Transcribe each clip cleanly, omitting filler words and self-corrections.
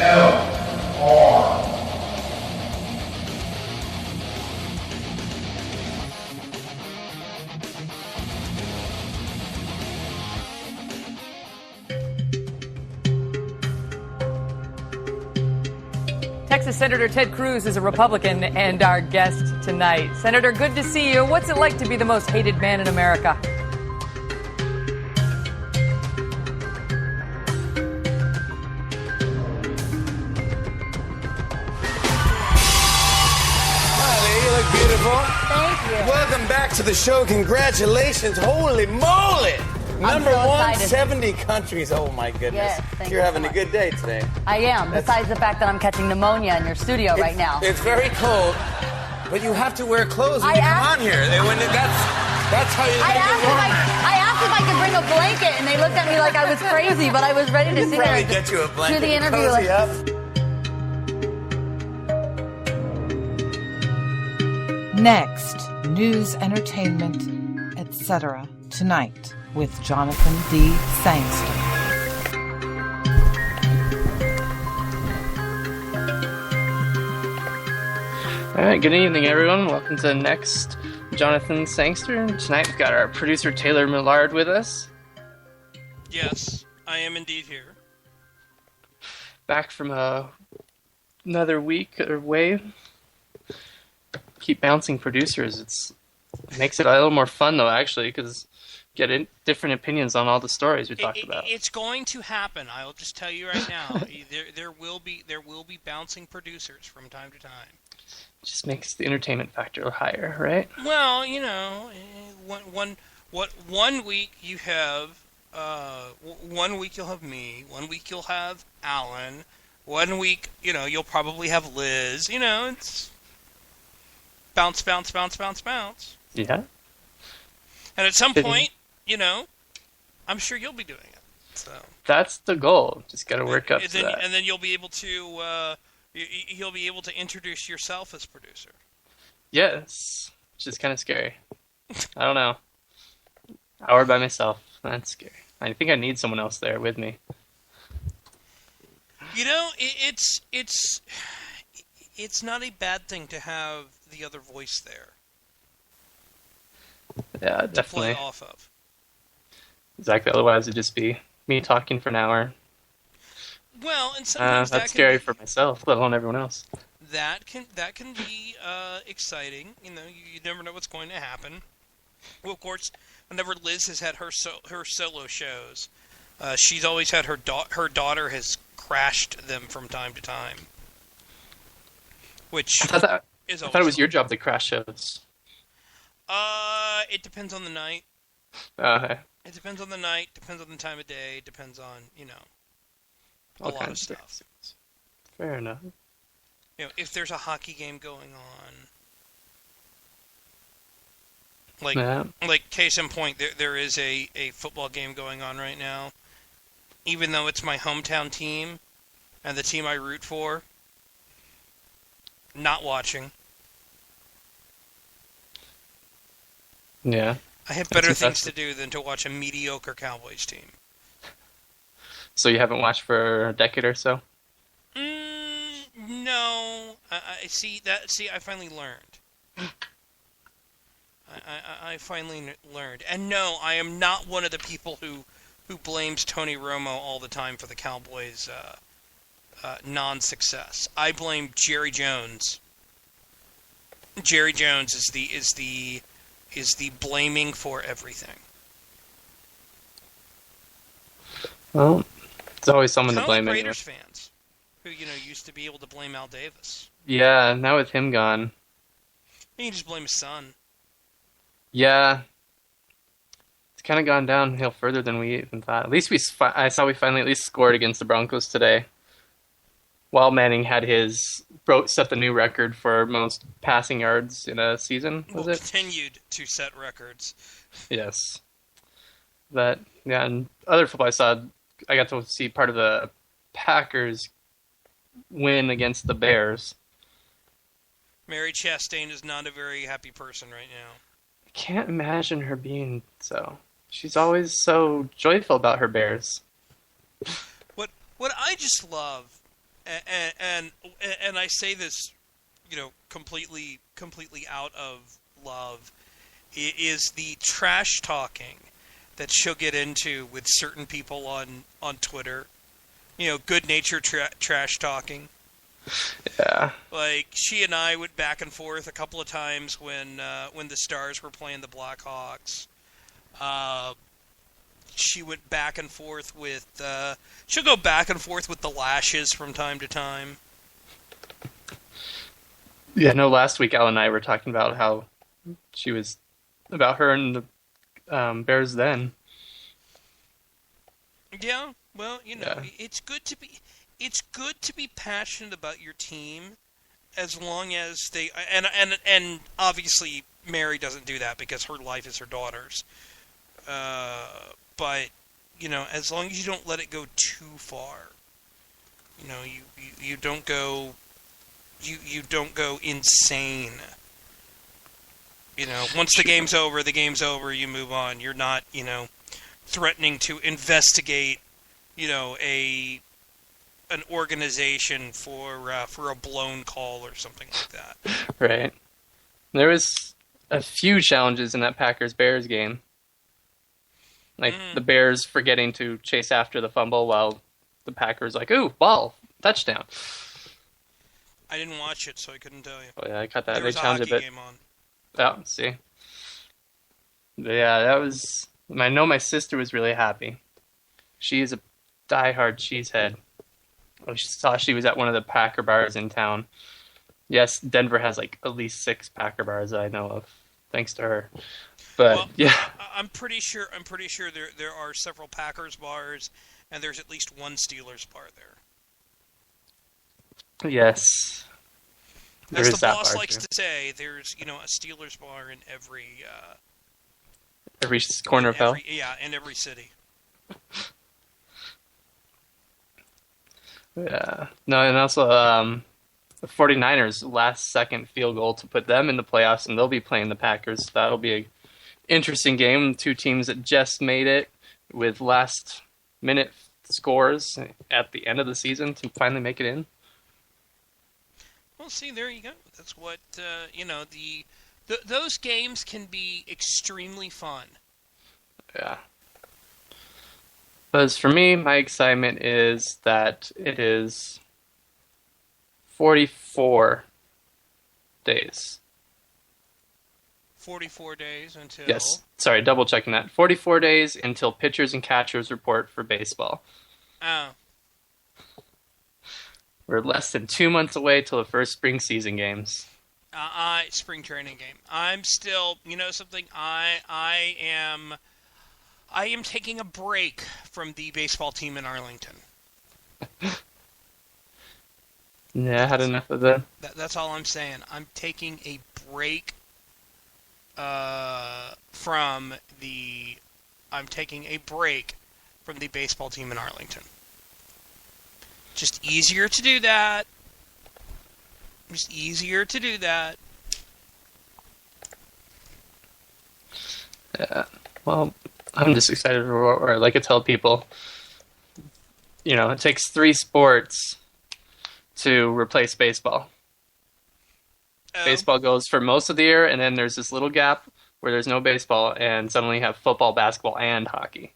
VLR. Texas Senator Ted Cruz is a Republican and our guest tonight. Senator, good to see you. What's it like to be the most hated man in America? You look beautiful. Thank you. Welcome back to the show. Congratulations. Holy moly. Number so 170 countries. Oh, my goodness. Yes, thank You're you having so a good day today. I am, besides the fact that I'm catching pneumonia in your studio right now. It's very cold, but you have to wear clothes when you come on here. That's how you I make it warmer. asked if I could bring a blanket, and they looked at me like I was crazy, but I was ready to sit there Probably and get you a blanket do the and interview. cozy up. Next, news, entertainment, etc. Tonight with Jonathan D. Sangster. All right, good evening, everyone. Welcome to the next Jonathan Sangster. Tonight we've got our producer Taylor Millard with us. Yes, I am indeed here. Back from another week away. Keep bouncing producers. It makes it a little more fun, though, actually, because get different opinions on all the stories we talked about. It's going to happen. I'll just tell you right now. there will be bouncing producers from time to time. It just makes the entertainment factor higher, right? Well, you know, one week you have 1 week you'll have me. 1 week you'll have Alan. 1 week, you know, you'll probably have Liz. You know, it's bounce, bounce, bounce, bounce, bounce. Yeah. And at some point, you know, I'm sure you'll be doing it. So that's the goal. Just got to work up to that. And then you'll be able to you'll be able to introduce yourself as producer. Yes, which is kind of scary. I don't know. Hour by myself. That's scary. I think I need someone else there with me. You know, it's not a bad thing to have the other voice there. Yeah, definitely. To play off of. Exactly. Otherwise, it'd just be me talking for an hour. Well, and sometimes that's scary for myself, let alone everyone else. That can be exciting. You know, you never know what's going to happen. Well, of course, whenever Liz has had her solo shows, she's always had her daughter has crashed them from time to time. Which I thought it was your job to crash shows. It depends on the night. Okay. It depends on the night, depends on the time of day, depends on, you know, a All lot of stuff. Fair enough. You know, if there's a hockey game going on, like case in point, there is a football game going on right now. Even though it's my hometown team and the team I root for, not watching. Yeah. I have better things to do than to watch a mediocre Cowboys team. So you haven't watched for a decade or so? No. I see. I finally learned. I finally learned. And no, I am not one of the people who blames Tony Romo all the time for the Cowboys' non-success. I blame Jerry Jones. Jerry Jones is the blaming for everything. Well, it's always someone to blame. Raiders fans who used to be able to blame Al Davis. Yeah, now with him gone, you can just blame his son. Yeah, it's kind of gone downhill further than we even thought. At least I saw we finally at least scored against the Broncos today. While Manning had set the new record for most passing yards in a season, continued to set records. Yes. But, yeah, and other football I got to see part of the Packers win against the Bears. Mary Chastain is not a very happy person right now. I can't imagine her being so. She's always so joyful about her Bears. What I just love and I say this, completely out of love, is the trash talking that she'll get into with certain people on Twitter. Good-natured trash talking. Yeah. Like, she and I went back and forth a couple of times when the Stars were playing the Blackhawks. She went back and forth with... she'll go back and forth with the Lashes from time to time. Yeah, no, last week Al and I were talking about how she was... about her and the Bears then. Yeah, well, Yeah. it's good to be passionate about your team, as long as they and obviously Mary doesn't do that because her life is her daughter's. But as long as you don't let it go too far, you don't go insane. Once the game's over, the game's over. You move on. You're not threatening to investigate an organization for a blown call or something like that. Right. There was a few challenges in that Packers-Bears game. Like the Bears forgetting to chase after the fumble while the Packers like, ooh, ball, touchdown. I didn't watch it, so I couldn't tell you. Oh yeah, I caught that. There was They a challenged hockey a bit. game on. Oh, see. But yeah, that was... I know my sister was really happy. She is a diehard cheesehead. I saw she was at one of the Packer bars in town. Yes, Denver has like at least 6 Packer bars that I know of, thanks to her. But Well, yeah, I'm pretty sure there are several Packers bars, and there's at least one Steelers bar there. yes, there As is the that boss bar likes too. to say, there's a Steelers bar in every Every corner of hell. in every city. Yeah, no, and also the 49ers last-second field goal to put them in the playoffs, and they'll be playing the Packers. That'll be a interesting game. 2 teams that just made it with last-minute scores at the end of the season to finally make it in. Well, see, there you go. That's what those games can be extremely fun. Yeah. But as for me, my excitement is that it is 44 days. 44 days until... Yes, sorry, double checking that. 44 days until pitchers and catchers report for baseball. Oh. We're less than 2 months away till the first spring season games. Spring training game. I'm still, something, I am taking a break from the baseball team in Arlington. Yeah, I had enough of that. That's all I'm saying. I'm taking a break from the baseball team in Arlington. Just easier to do that. Yeah. Well, I'm just excited for what like I tell people. It takes 3 sports to replace baseball. Oh. Baseball goes for most of the year, and then there's this little gap where there's no baseball, and suddenly you have football, basketball, and hockey.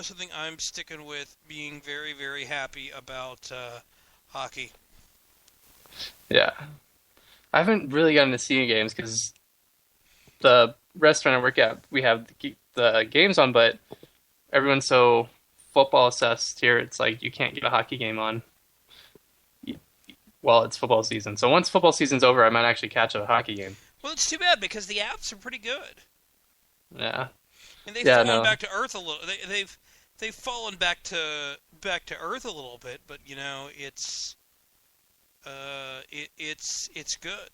Something, I'm sticking with being very, very happy about hockey. Yeah. I haven't really gotten to see games because the restaurant I work at, we have the games on, but everyone's so football obsessed here, it's like you can't get a hockey game on while it's football season. So once football season's over, I might actually catch a hockey game. Well, it's too bad because the apps are pretty good. Yeah. And they've fallen back to earth a little. They've fallen back to earth a little bit, but it's it's good.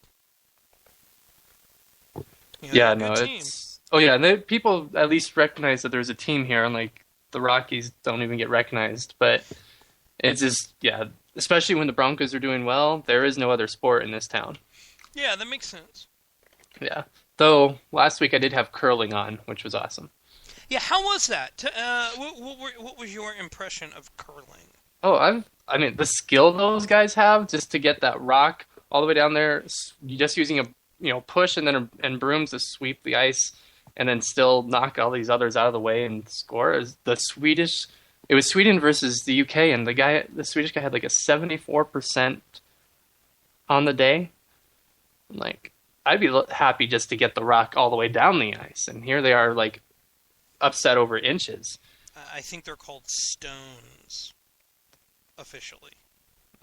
It's... Oh, yeah, and people at least recognize that there's a team here, unlike the Rockies don't even get recognized. But it's just, especially when the Broncos are doing well, there is no other sport in this town. Yeah, that makes sense. Yeah. Though, last week I did have curling on, which was awesome. Yeah, how was that? What was your impression of curling? Oh, I mean, the skill those guys have just to get that rock all the way down there, just using a push and brooms to sweep the ice, and then still knock all these others out of the way and score. Is the Swedish? It was Sweden versus the UK, and the Swedish guy had like a 74% on the day. Like, I'd be happy just to get the rock all the way down the ice, and here they are like upset over inches. I think they're called stones, officially.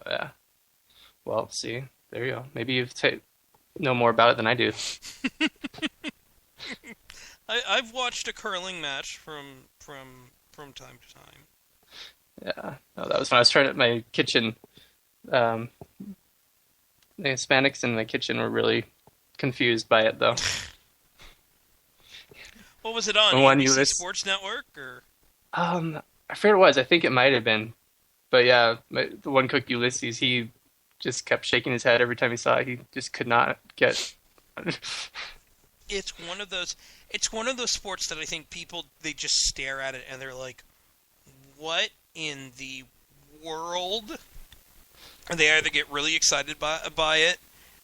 Yeah. Well, see, there you go. Maybe you know more about it than I do. I've watched a curling match from time to time. Yeah. No, that was when I was trying to my kitchen. The Hispanics in the kitchen were really confused by it, though. What was it on? One ABC Sports Network or? I forget what it was. I think it might have been, but yeah, the one cook Ulysses, he just kept shaking his head every time he saw it. He just could not get. It's one of those. It's one of those sports that I think people they just stare at it and they're like, "What in the world?" And they either get really excited by it,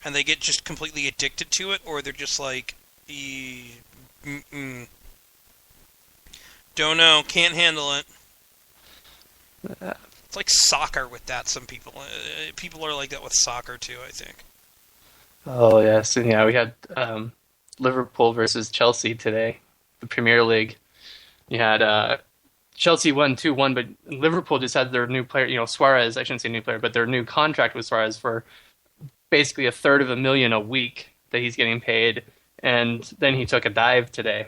and they get just completely addicted to it, or they're just like, don't know, can't handle it. It's like soccer with that. Some people are like that with soccer too, I think. Oh yes, and yeah, we had Liverpool versus Chelsea today, the Premier League. You had Chelsea won 2-1, but Liverpool just had their new player, Suarez. I shouldn't say new player, but their new contract with Suarez for basically $350,000 a week that he's getting paid, and then he took a dive today.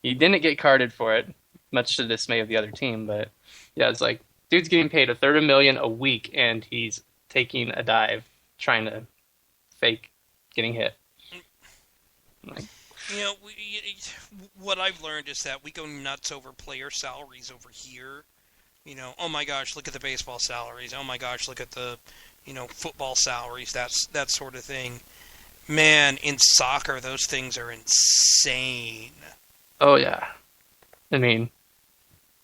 He didn't get carded for it, much to the dismay of the other team, but yeah, it's like, dude's getting paid $350,000 a week, and he's taking a dive, trying to fake getting hit. Like, what I've learned is that we go nuts over player salaries over here. Oh my gosh, look at the baseball salaries. Oh my gosh, look at the, football salaries. That sort of thing. Man, in soccer, those things are insane. Oh yeah, I mean,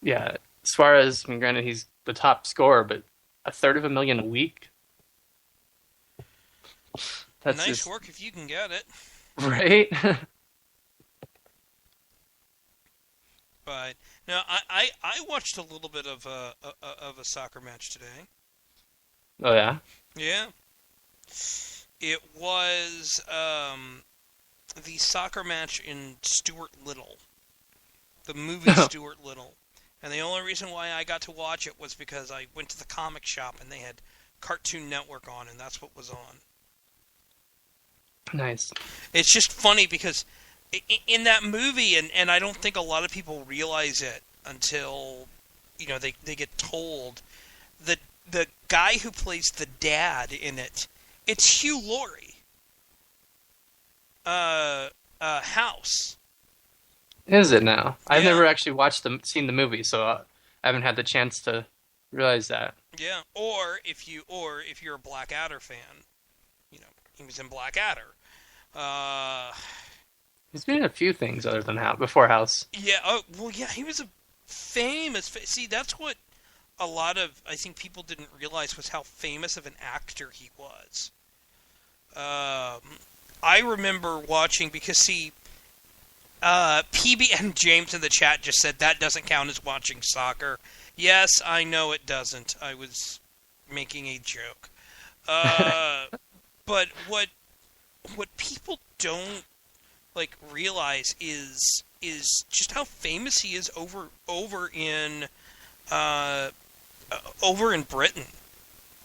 yeah, Suarez. I mean, granted, he's the top scorer, but $350,000 a week. That's nice just work if you can get it. Right. But no, I watched a little bit of a soccer match today. Oh yeah. Yeah. It was the soccer match in Stuart Little, the movie Stuart Little, and the only reason why I got to watch it was because I went to the comic shop and they had Cartoon Network on, and that's what was on. Nice. It's just funny because in that movie, and I don't think a lot of people realize it until they get told, the guy who plays the dad in it, it's Hugh Laurie. House. Is it now? Yeah. I've never actually seen the movie, so I haven't had the chance to realize that. Yeah, or if you're a Blackadder fan, he was in Blackadder. He's been in a few things other than before House. Yeah. Oh, well, yeah. He was a famous. See, that's what a lot of I think people didn't realize was how famous of an actor he was. I remember watching because PB and James in the chat just said that doesn't count as watching soccer. Yes, I know it doesn't. I was making a joke. But what people don't realize is just how famous he is over in Britain.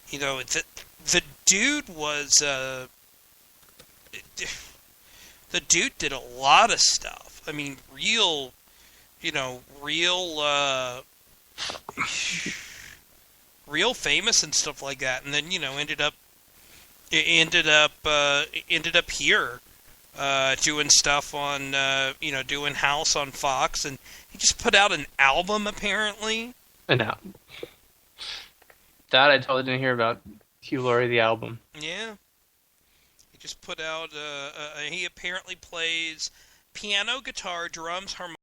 The dude was the dude did a lot of stuff. I mean, real famous and stuff like that, and then ended up here doing stuff on doing House on Fox, and he just put out an album apparently. An album. That I totally didn't hear about. Hugh Laurie, the album. Yeah, he just put out. He apparently plays piano, guitar, drums, harmonica.